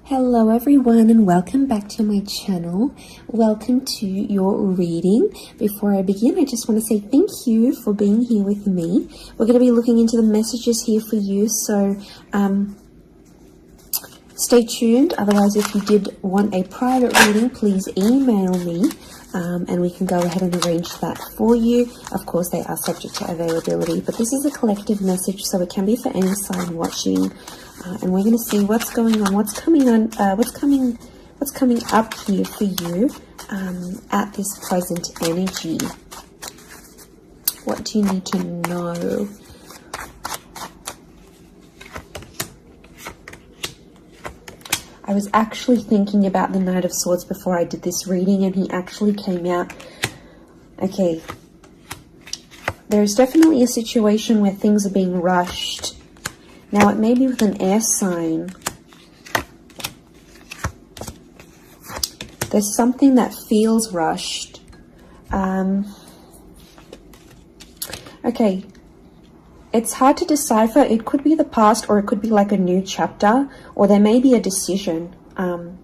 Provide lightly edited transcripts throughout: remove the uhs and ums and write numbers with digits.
Hello everyone and welcome back to my channel. Welcome to your reading. Before I begin, I just want to say thank you for being here with me. We're going to be looking into the messages here for you, so stay tuned. Otherwise, if you did want a private reading, please email me and we can go ahead and arrange that for you. Of course, they are subject to availability, but this is a collective message, so it can be for any sign watching. And we're going to see what's going on, what's coming up here for you at this present energy. What do you need to know? I was actually thinking about the Knight of Swords before I did this reading, and he actually came out. Okay, there's definitely a situation where things are being rushed. Now, it may be with an air sign. There's something that feels rushed. Okay. It's hard to decipher. It could be the past, or it could be like a new chapter, or there may be a decision.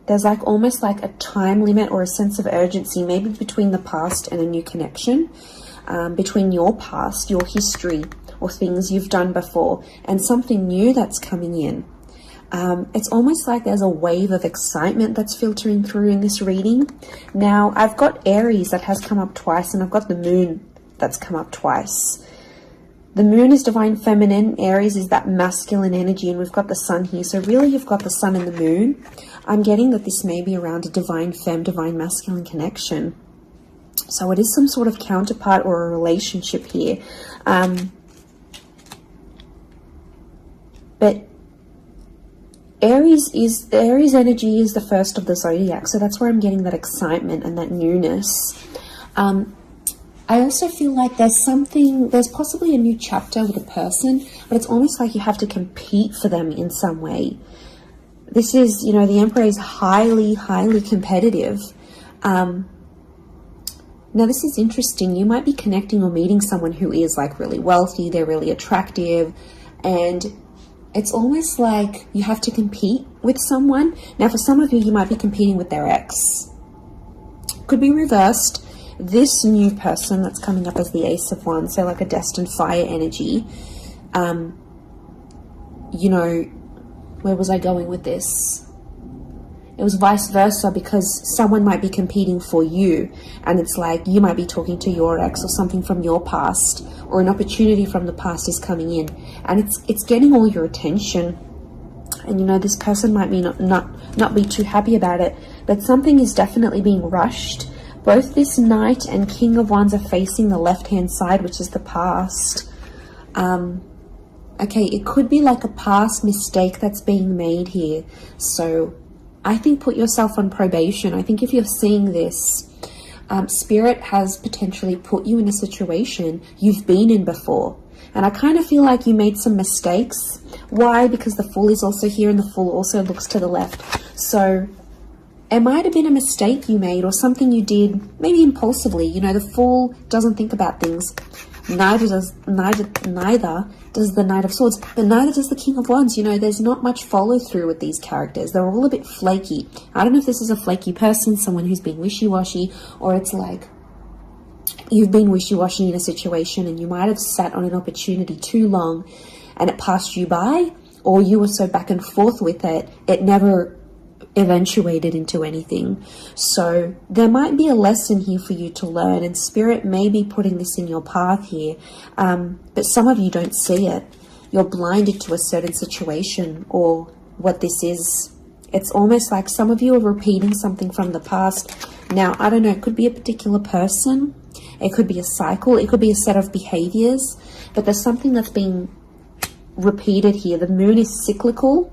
There's like almost like a time limit or a sense of urgency, maybe between the past and a new connection, between your past, your history, or things you've done before, and something new that's coming in. It's almost like there's a wave of excitement that's filtering through in this reading. Now, I've got Aries that has come up twice, and I've got the Moon that's come up twice. The Moon is divine feminine, Aries is that masculine energy, and we've got the Sun here. So really, you've got the Sun and the Moon. I'm getting that this may be around a divine femme, divine masculine connection. So it is some sort of counterpart or a relationship here. But Aries energy is the first of the zodiac, so that's where I'm getting that excitement and that newness. I also feel like there's possibly a new chapter with a person, but it's almost like you have to compete for them in some way. This is, you know, the Emperor is highly, highly competitive. Now, this is interesting. You might be connecting or meeting someone who is like really wealthy, they're really attractive, and it's almost like you have to compete with someone. Now, for some of you, you might be competing with their ex. Could be reversed. This new person that's coming up as the Ace of Wands, so like a destined fire energy. You know, where was I going with this? It was vice versa, because someone might be competing for you, and it's like you might be talking to your ex or something from your past, or an opportunity from the past is coming in, and it's getting all your attention. And you know, this person might be not be too happy about it, but something is definitely being rushed. Both this Knight and King of Wands are facing the left-hand side, which is the past. Okay, it could be like a past mistake that's being made here. So I think put yourself on probation. I think if you're seeing this, Spirit has potentially put you in a situation you've been in before. And I kind of feel like you made some mistakes. Why? Because the Fool is also here, and the Fool also looks to the left. So it might have been a mistake you made, or something you did, maybe impulsively. You know, the Fool doesn't think about things. Neither does the Knight of Swords, but neither does the King of Wands. You know, there's not much follow through with these characters. They're all a bit flaky. I don't know if this is a flaky person, someone who's being wishy-washy, or it's like you've been wishy-washy in a situation and you might have sat on an opportunity too long and it passed you by, or you were so back and forth with it, it never eventuated into anything. So there might be a lesson here for you to learn, and Spirit may be putting this in your path here, but some of you don't see it. You're blinded to a certain situation or what this is. It's almost like some of you are repeating something from the past. Now, I don't know, it could be a particular person, it could be a cycle, it could be a set of behaviors, but there's something that's being repeated here. The Moon is cyclical,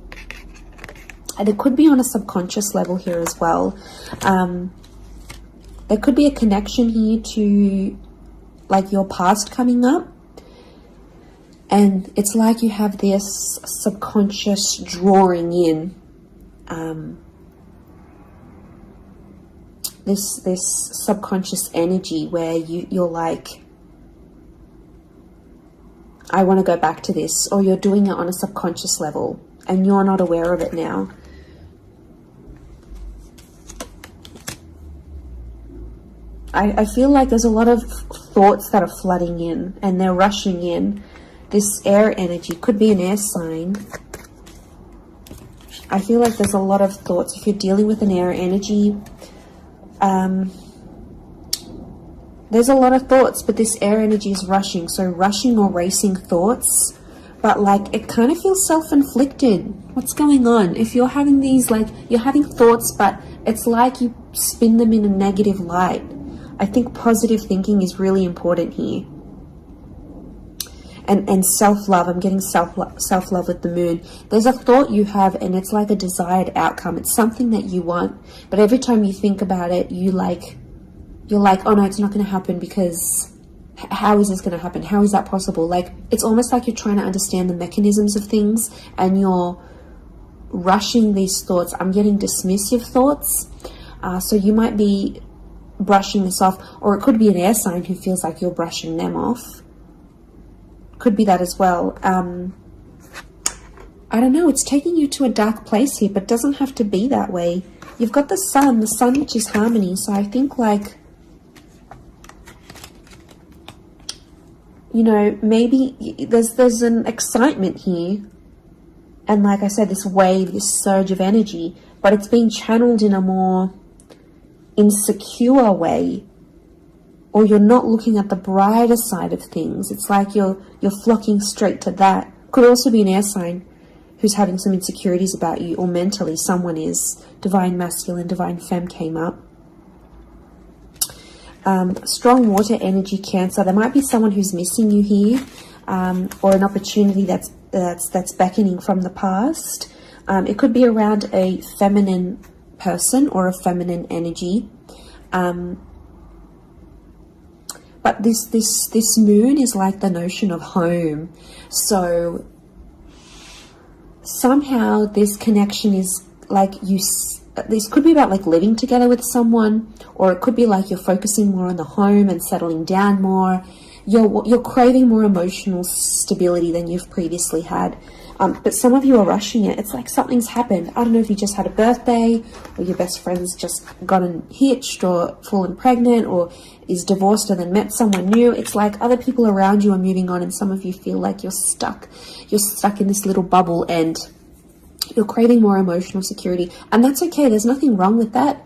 and it could be on a subconscious level here as well. There could be a connection here to like your past coming up. And it's like you have this subconscious drawing in this subconscious energy where you're like, I want to go back to this, or you're doing it on a subconscious level and you're not aware of it now. I feel like there's a lot of thoughts that are flooding in and they're rushing in. This air energy could be an air sign. I feel like there's a lot of thoughts. If you're dealing with an air energy, there's a lot of thoughts, but this air energy is rushing. So rushing or racing thoughts, but like it kind of feels self-inflicted. What's going on? If you're having these, like you're having thoughts, but it's like you spin them in a negative light. I think positive thinking is really important here. And self-love, I'm getting self-love with the moon. There's a thought you have and it's like a desired outcome. It's something that you want, but every time you think about it, you're like, oh no, it's not going to happen, because how is this going to happen? How is that possible? Like, it's almost like you're trying to understand the mechanisms of things and you're rushing these thoughts. I'm getting dismissive thoughts. So you might be brushing this off, or it could be an air sign who feels like you're brushing them off. Could be that as well. I don't know, it's taking you to a dark place here, but doesn't have to be that way. You've got the sun which is harmony. So I think, like, you know, maybe there's an excitement here. And like I said, this wave, this surge of energy, but it's being channeled in a more insecure way. Or you're not looking at the brighter side of things. It's like you're flocking straight to that. Could also be an air sign who's having some insecurities about you, or mentally someone is. Divine masculine, divine femme came up. Strong water energy, Cancer. There might be someone who's missing you here, or an opportunity that's beckoning from the past. It could be around a feminine person or a feminine energy. But this moon is like the notion of home. So somehow this connection is like this could be about like living together with someone, or it could be like you're focusing more on the home and settling down more. You're craving more emotional stability than you've previously had. But some of you are rushing it. It's like something's happened. I don't know if you just had a birthday, or your best friend's just gotten hitched or fallen pregnant, or is divorced and then met someone new. It's like other people around you are moving on, and some of you feel like you're stuck. You're stuck in this little bubble and you're craving more emotional security. And that's okay. There's nothing wrong with that.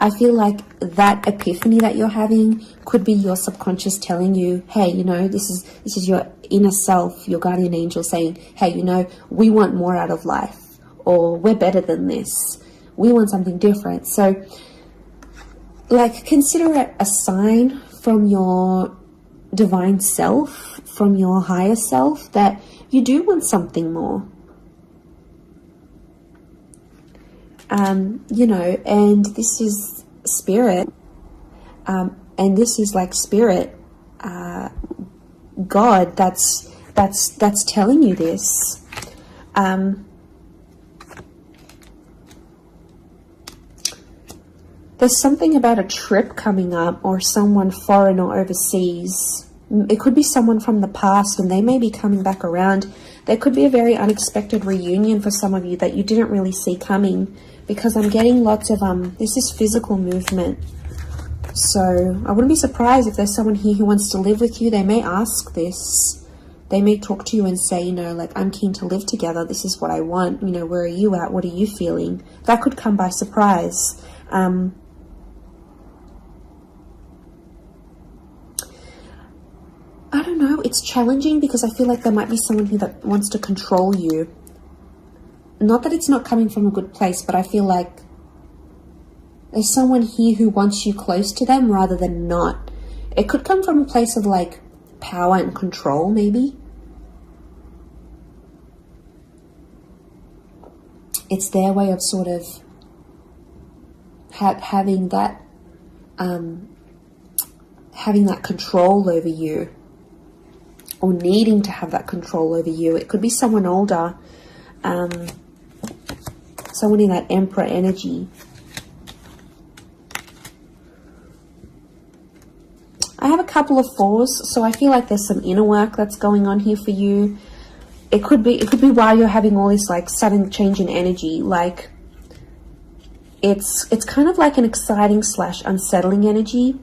I feel like that epiphany that you're having could be your subconscious telling you, hey, you know, this is your inner self, your guardian angel saying, hey, you know, we want more out of life, or we're better than this. We want something different. So, like, consider it a sign from your divine self, from your higher self, that you do want something more. You know, and this is spirit, and this is like spirit, God, that's telling you this. There's something about a trip coming up, or someone foreign or overseas. It could be someone from the past, and they may be coming back around. There could be a very unexpected reunion for some of you that you didn't really see coming, because I'm getting lots of, this is physical movement. So I wouldn't be surprised if there's someone here who wants to live with you. They may ask this. They may talk to you and say, you know, like, I'm keen to live together. This is what I want. You know, where are you at? What are you feeling? That could come by surprise. I don't know. It's challenging because I feel like there might be someone here that wants to control you. Not that it's not coming from a good place, but I feel like there's someone here who wants you close to them rather than not. It could come from a place of like power and control, maybe. It's their way of sort of having that control over you, or needing to have that control over you. It could be someone older, someone in that Emperor energy. I have a couple of fours, so I feel like there's some inner work that's going on here for you. It could be why you're having all this like sudden change in energy. Like, it's kind of like an exciting / unsettling energy,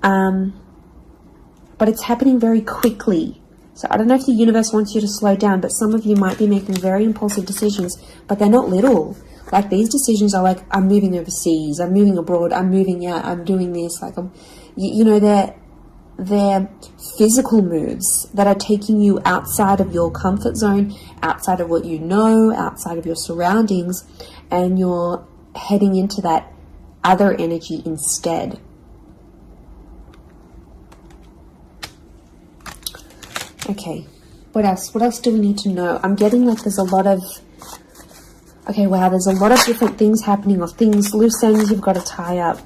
but it's happening very quickly. So I don't know if the universe wants you to slow down, but some of you might be making very impulsive decisions, but they're not little. Like, these decisions are like, I'm moving overseas, I'm moving abroad, I'm moving out, I'm doing this. Like, you know, they're physical moves that are taking you outside of your comfort zone, outside of what you know, outside of your surroundings, and you're heading into that other energy instead. Okay, what else? What else do we need to know? I'm getting like there's a lot of... Okay, wow, there's a lot of different things happening, or things, loose ends you've got to tie up.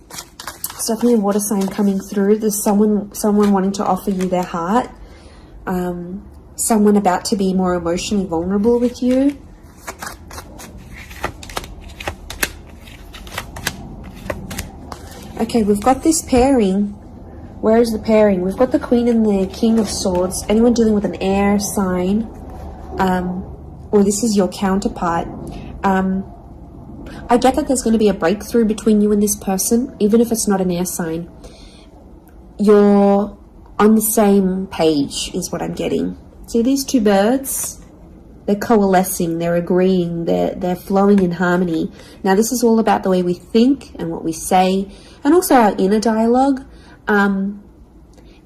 It's definitely a water sign coming through. There's someone wanting to offer you their heart. Someone about to be more emotionally vulnerable with you. Okay, we've got this pairing. Where is the pairing? We've got the Queen and the King of Swords. Anyone dealing with an air sign, or this is your counterpart. I get that there's going to be a breakthrough between you and this person, even if it's not an air sign. You're on the same page, is what I'm getting. See these two birds? They're coalescing, they're agreeing, they're flowing in harmony. Now, this is all about the way we think and what we say, and also our inner dialogue.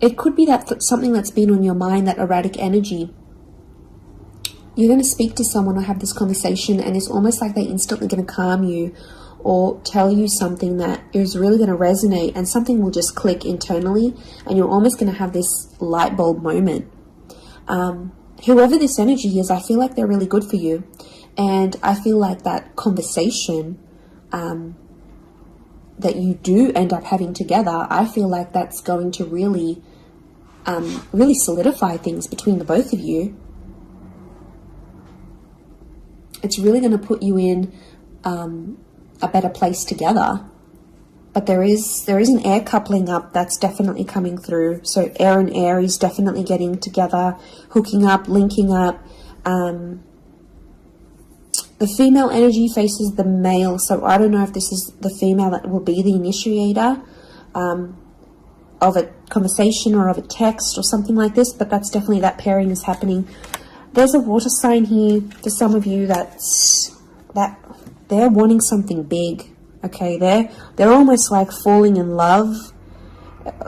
It could be that something that's been on your mind, that erratic energy. You're going to speak to someone or have this conversation, and it's almost like they're instantly going to calm you or tell you something that is really going to resonate, and something will just click internally, and you're almost going to have this light bulb moment. Whoever this energy is, I feel like they're really good for you, and I feel like that conversation that you do end up having together, I feel like that's going to really solidify things between the both of you. It's really going to put you in a better place together. But there is an air coupling up that's definitely coming through. So air and Aries definitely getting together, hooking up, linking up. The female energy faces the male, so I don't know if this is the female that will be the initiator of a conversation or of a text or something like this, but that's definitely, that pairing is happening. There's a water sign here for some of you that they're wanting something big. Okay, they're almost like falling in love.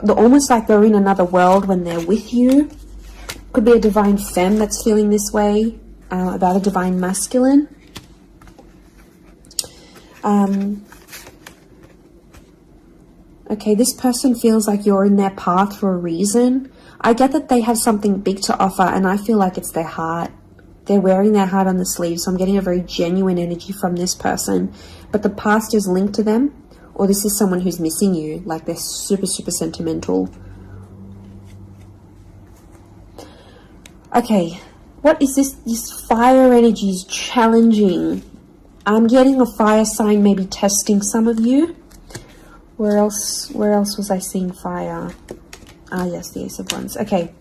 They're almost like they're in another world when they're with you. Could be a divine femme that's feeling this way about a divine masculine. Okay, this person feels like you're in their path for a reason. I get that they have something big to offer, and I feel like it's their heart. They're wearing their heart on the sleeve, so I'm getting a very genuine energy from this person. But the past is linked to them, or this is someone who's missing you, like they're super, super sentimental. Okay, what is this? This fire energy is challenging. I'm getting a fire sign maybe testing some of you. Where else was I seeing fire? Ah, yes, the Ace of Wands. Okay.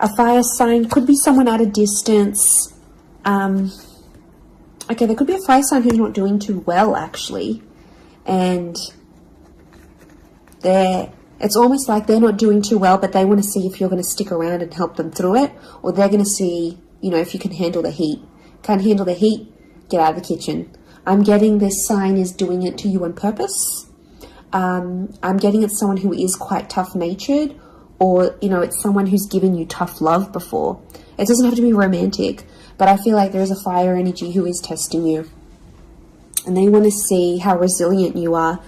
A fire sign could be someone at a distance. Okay, there could be a fire sign who's not doing too well, actually. And it's almost like they're not doing too well, but they want to see if you're going to stick around and help them through it. Or they're going to see, you know, if you can handle the heat. Can't handle the heat? Get out of the kitchen. I'm getting this sign is doing it to you on purpose. I'm getting it's someone who is quite tough-natured, or, you know, it's someone who's given you tough love before. It doesn't have to be romantic, but I feel like there is a fire energy who is testing you. And they want to see how resilient you are,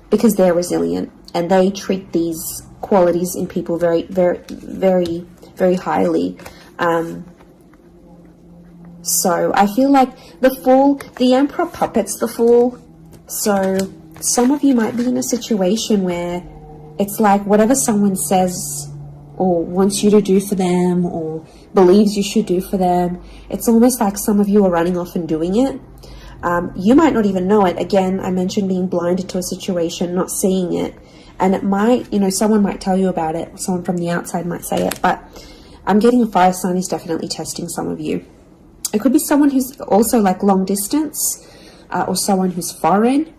because they're resilient, and they treat these qualities in people very, very, very, very highly. So I feel like the Fool, the Emperor puppets the Fool. So some of you might be in a situation where it's like whatever someone says or wants you to do for them or believes you should do for them, it's almost like some of you are running off and doing it. You might not even know it. Again, I mentioned being blinded to a situation, not seeing it. And it might, you know, someone might tell you about it. Someone from the outside might say it. But I'm getting a fire sign is definitely testing some of you. It could be someone who's also like long distance. or someone who's foreign,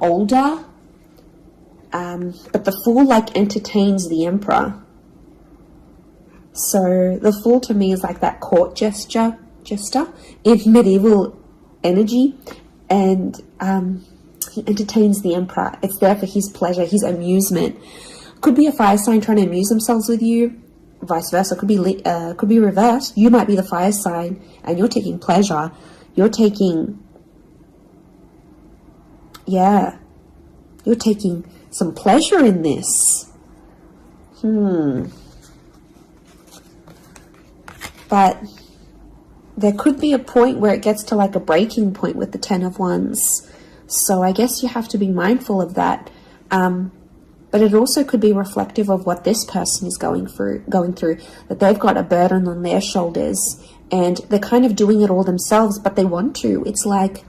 older. But the Fool like entertains the Emperor. So the Fool to me is like that court jester in medieval energy, and he entertains the Emperor. It's there for his pleasure, his amusement. Could be a fire sign trying to amuse themselves with you, vice versa. Could be reversed. You might be the fire sign and you're taking pleasure. You're taking some pleasure in this. But there could be a point where it gets to like a breaking point with the Ten of Wands. So I guess you have to be mindful of that. But it also could be reflective of what this person is going through, that they've got a burden on their shoulders and they're kind of doing it all themselves, but they want to. It's like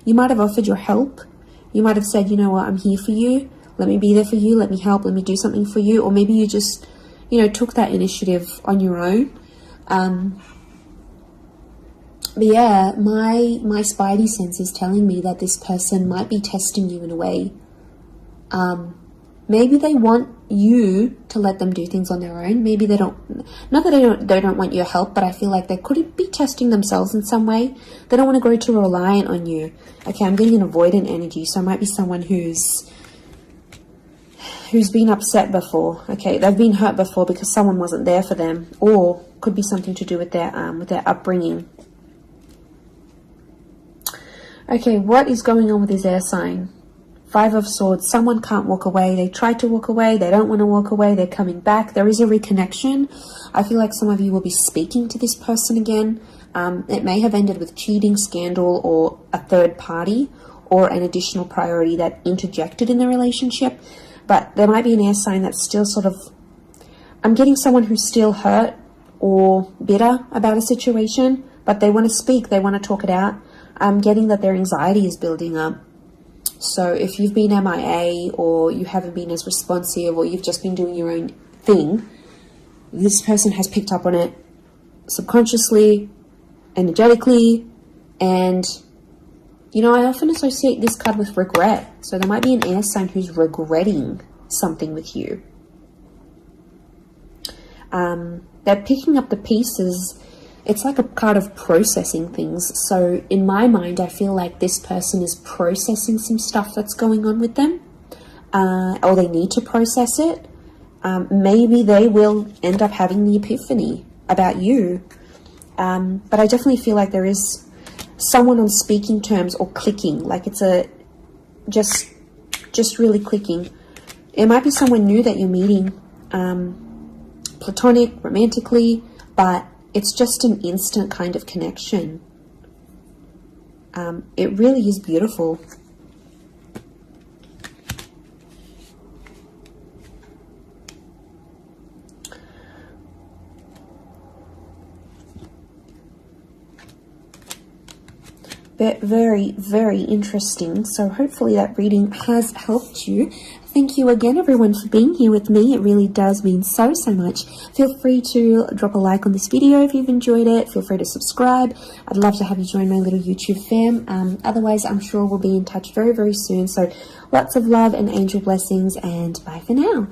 you might have offered your help. You might have said, you know what, I'm here for you. Let me be there for you. Let me help. Let me do something for you. Or maybe you just, took that initiative on your own. But yeah, my spidey sense is telling me that this person might be testing you in a way. Maybe they want you to let them do things on their own. Maybe they don't, not that they don't want your help, but I feel like they could be testing themselves in some way. They don't want to grow too reliant on you. Okay, I'm getting an avoidant energy, so it might be someone who's been upset before. Okay, they've been hurt before because someone wasn't there for them, or could be something to do with their upbringing. Okay, what is going on with this air sign? Five of Swords. Someone can't walk away. They try to walk away. They don't want to walk away. They're coming back. There is a reconnection. I feel like some of you will be speaking to this person again. It may have ended with cheating, scandal, or a third party, or an additional priority that interjected in the relationship. But there might be an air sign that's still sort of... I'm getting someone who's still hurt or bitter about a situation, but they want to speak. They want to talk it out. I'm getting that their anxiety is building up. So if you've been MIA, or you haven't been as responsive, or you've just been doing your own thing, this person has picked up on it subconsciously, energetically, and I often associate this card with regret. So there might be an air sign who's regretting something with you. They're picking up the pieces. It's like a card of processing things. So in my mind, I feel like this person is processing some stuff that's going on with them, or they need to process it. Maybe they will end up having the epiphany about you. But I definitely feel like there is someone on speaking terms or clicking, like it's just really clicking. It might be someone new that you're meeting, platonic, romantically, but it's just an instant kind of connection. It really is beautiful. Very, very interesting. So hopefully that reading has helped you. Thank you again, everyone, for being here with me. It really does mean so much. Feel free to drop a like on this video if you've enjoyed it. Feel free to subscribe. I'd love to have you join my little YouTube fam. Otherwise, I'm sure we'll be in touch very, very soon. So lots of love and angel blessings, and bye for now.